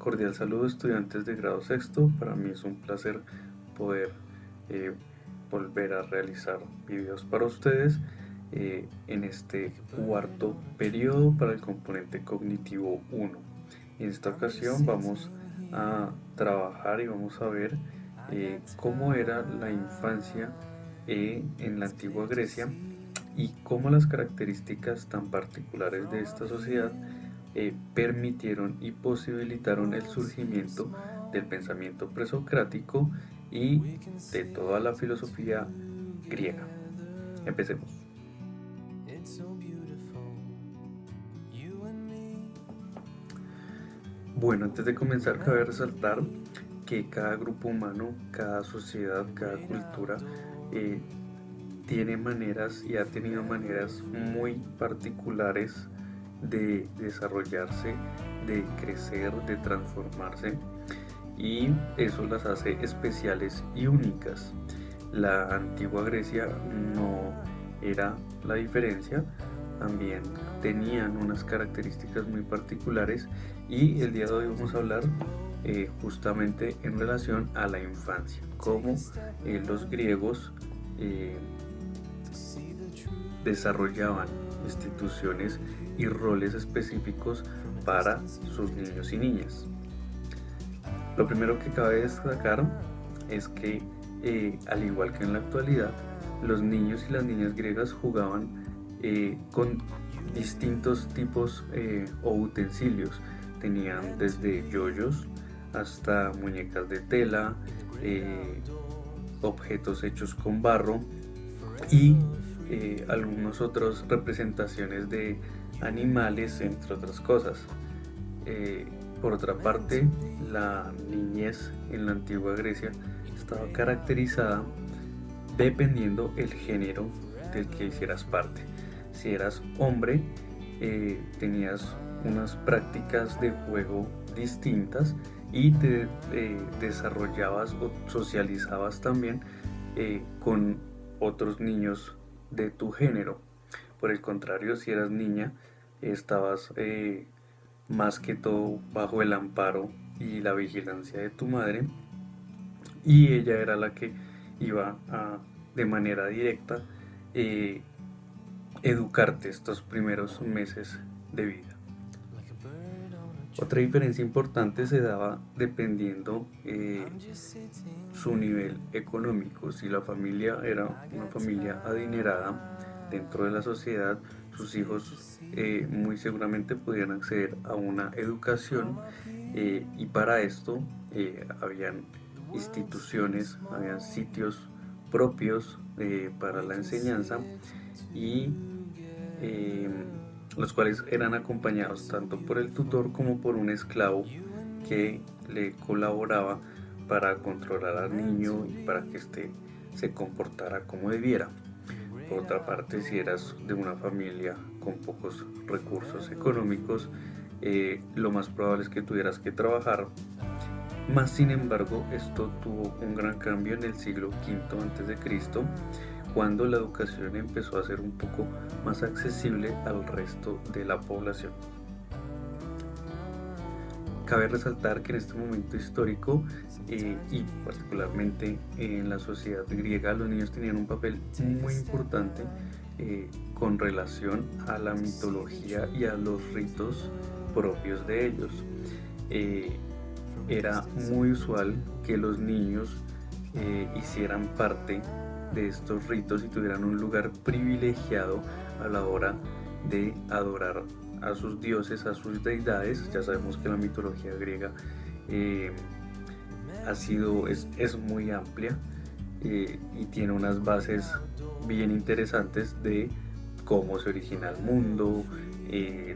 Cordial saludo, estudiantes de grado sexto. Para mí es un placer poder eh, volver a realizar videos para ustedes en este cuarto periodo para el componente cognitivo 1. En esta ocasión vamos a trabajar y vamos a ver cómo era la infancia en la antigua Grecia y cómo las características tan particulares de esta sociedad permitieron y posibilitaron el surgimiento del pensamiento presocrático y de toda la filosofía griega. Empecemos. Bueno, antes de comenzar cabe resaltar que cada grupo humano, cada sociedad, cada cultura eh, tiene maneras y ha tenido maneras muy particulares de desarrollarse, de crecer, de transformarse, y eso las hace especiales y únicas. La antigua Grecia no era la diferencia, también tenían unas características muy particulares y el día de hoy vamos a hablar justamente en relación a la infancia, cómo los griegos desarrollaban instituciones y roles específicos para sus niños y niñas. Lo primero que cabe destacar es que, al igual que en la actualidad, los niños y las niñas griegas jugaban con distintos tipos o utensilios. Tenían desde yoyos hasta muñecas de tela, objetos hechos con barro y algunas otras representaciones de animales, entre otras cosas. Por otra parte, la niñez en la antigua Grecia estaba caracterizada dependiendo el género del que hicieras parte. Si eras hombre, tenías unas prácticas de juego distintas y te desarrollabas o socializabas también con otros niños de tu género. Por el contrario, si eras niña, estabas más que todo bajo el amparo y la vigilancia de tu madre, y ella era la que iba a, de manera directa, eh, educarte estos primeros meses de vida. Otra diferencia importante se daba dependiendo su nivel económico. Si la familia era una familia adinerada dentro de la sociedad, sus hijos muy seguramente podían acceder a una educación, y para esto habían instituciones, habían sitios propios para la enseñanza, y eh, los cuales eran acompañados tanto por el tutor como por un esclavo que le colaboraba para controlar al niño y para que éste se comportara como debiera. Por otra parte, si eras de una familia con pocos recursos económicos, lo más probable es que tuvieras que trabajar. Más sin embargo, esto tuvo un gran cambio en el siglo V a.C., cuando la educación empezó a ser un poco más accesible al resto de la población. Cabe resaltar que en este momento histórico, y particularmente en la sociedad griega, los niños tenían un papel muy importante con relación a la mitología y a los ritos propios de ellos. Era muy usual que los niños hicieran parte de estos ritos y tuvieran un lugar privilegiado a la hora de adorar a sus dioses, a sus deidades. Ya sabemos que la mitología griega es muy amplia, y tiene unas bases bien interesantes de cómo se origina el mundo,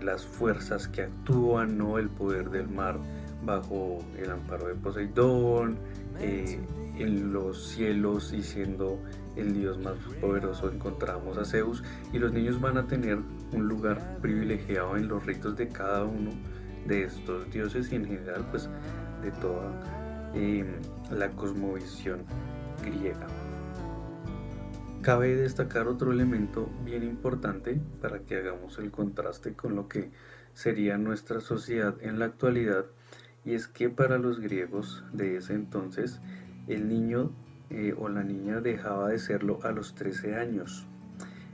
las fuerzas que actúan, ¿no? El poder del mar bajo el amparo de Poseidón, en los cielos, y siendo el dios más poderoso encontramos a Zeus, y los niños van a tener un lugar privilegiado en los ritos de cada uno de estos dioses y en general pues de toda la cosmovisión griega. Cabe destacar otro elemento bien importante para que hagamos el contraste con lo que sería nuestra sociedad en la actualidad, y es que para los griegos de ese entonces el niño o la niña dejaba de serlo a los 13 años.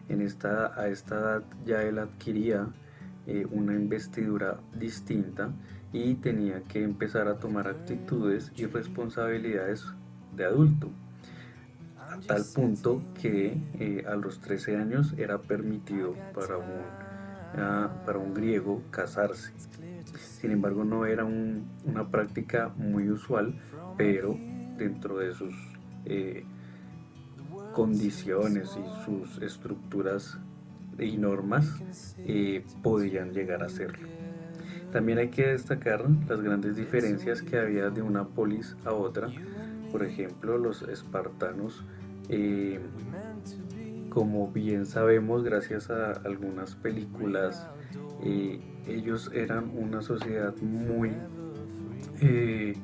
A esta edad ya él adquiría una investidura distinta y tenía que empezar a tomar actitudes y responsabilidades de adulto, a tal punto que a los 13 años era permitido para un griego casarse. Sin embargo, no era una práctica muy usual, pero dentro de sus eh, condiciones y sus estructuras y normas podían llegar a serlo. También hay que destacar las grandes diferencias que había de una polis a otra. Por ejemplo, los espartanos, eh, como bien sabemos gracias a algunas películas, ellos eran una sociedad eh,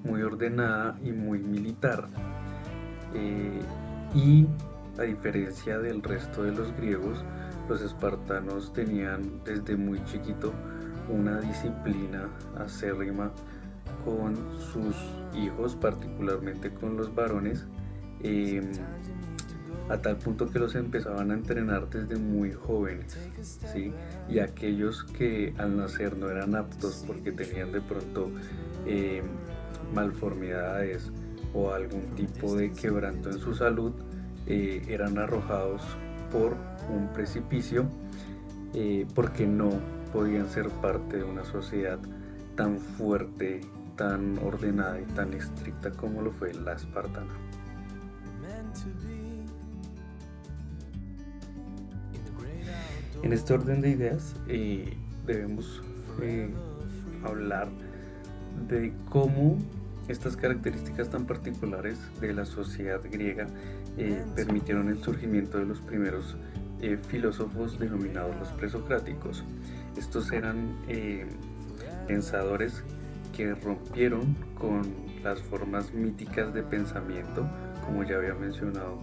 muy ordenada y muy militar. Eh, y a diferencia del resto de los griegos, los espartanos tenían desde muy chiquito una disciplina acérrima con sus hijos, particularmente con los varones, eh, a tal punto que los empezaban a entrenar desde muy jóvenes, ¿sí? Y aquellos que al nacer no eran aptos porque tenían de pronto eh, malformidades o algún tipo de quebranto en su salud, eran arrojados por un precipicio porque no podían ser parte de una sociedad tan fuerte, tan ordenada y tan estricta como lo fue la espartana. En este orden de ideas debemos hablar de cómo estas características tan particulares de la sociedad griega permitieron el surgimiento de los primeros filósofos denominados los presocráticos. Estos eran pensadores que rompieron con las formas míticas de pensamiento. Como ya había mencionado,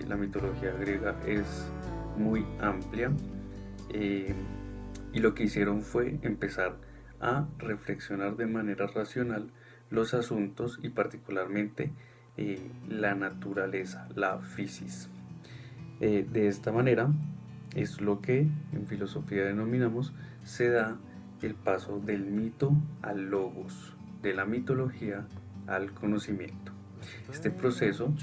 la mitología griega es muy amplia, y lo que hicieron fue empezar a reflexionar de manera racional los asuntos y particularmente la naturaleza, la physis. De esta manera es lo que en filosofía denominamos se da el paso del mito al logos, de la mitología al conocimiento. Este proceso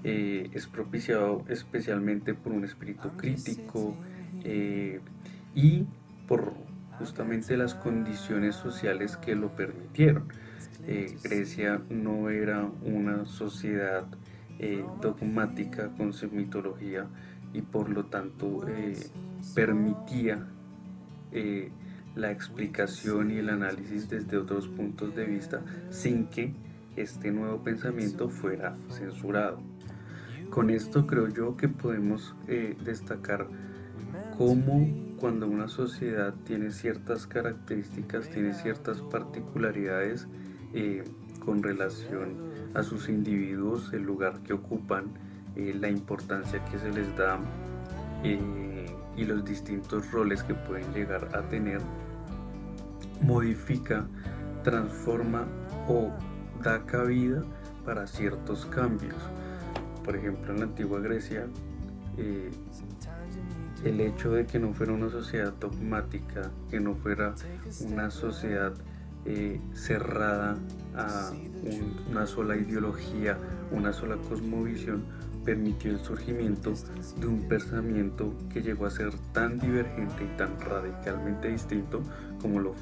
es propiciado especialmente por un espíritu crítico y por justamente las condiciones sociales que lo permitieron. Grecia no era una sociedad dogmática con su mitología y por lo tanto permitía la explicación y el análisis desde otros puntos de vista sin que este nuevo pensamiento fuera censurado. Con esto creo yo que podemos destacar cómo cuando una sociedad tiene ciertas características, tiene ciertas particularidades con relación a sus individuos, el lugar que ocupan, la importancia que se les da y los distintos roles que pueden llegar a tener, modifica, transforma o da cabida para ciertos cambios. Por ejemplo, en la antigua Grecia, el hecho de que no fuera una sociedad dogmática, que no fuera una sociedad cerrada a una sola ideología, una sola cosmovisión, permitió el surgimiento de un pensamiento que llegó a ser tan divergente y tan radicalmente distinto como lo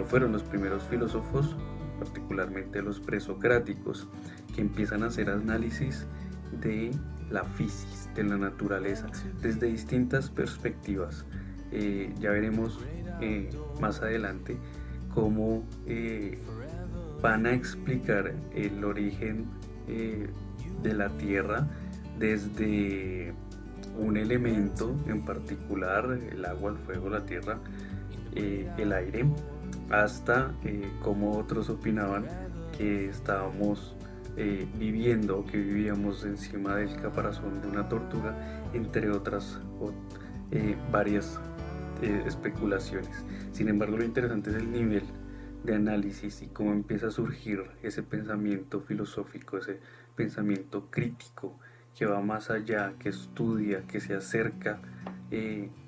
fueron los primeros filósofos, particularmente los presocráticos, que empiezan a hacer análisis de la physis, de la naturaleza, desde distintas perspectivas. Ya veremos más adelante cómo van a explicar el origen de la Tierra desde un elemento en particular, el agua, el fuego, la tierra, el aire, hasta cómo otros opinaban que estábamos que vivíamos encima del caparazón de una tortuga, entre otras varias especulaciones. Sin embargo, lo interesante es el nivel de análisis y cómo empieza a surgir ese pensamiento filosófico, ese pensamiento crítico que va más allá, que estudia, que se acerca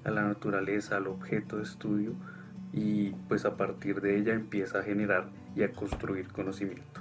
a la naturaleza, al objeto de estudio y pues a partir de ella empieza a generar y a construir conocimiento.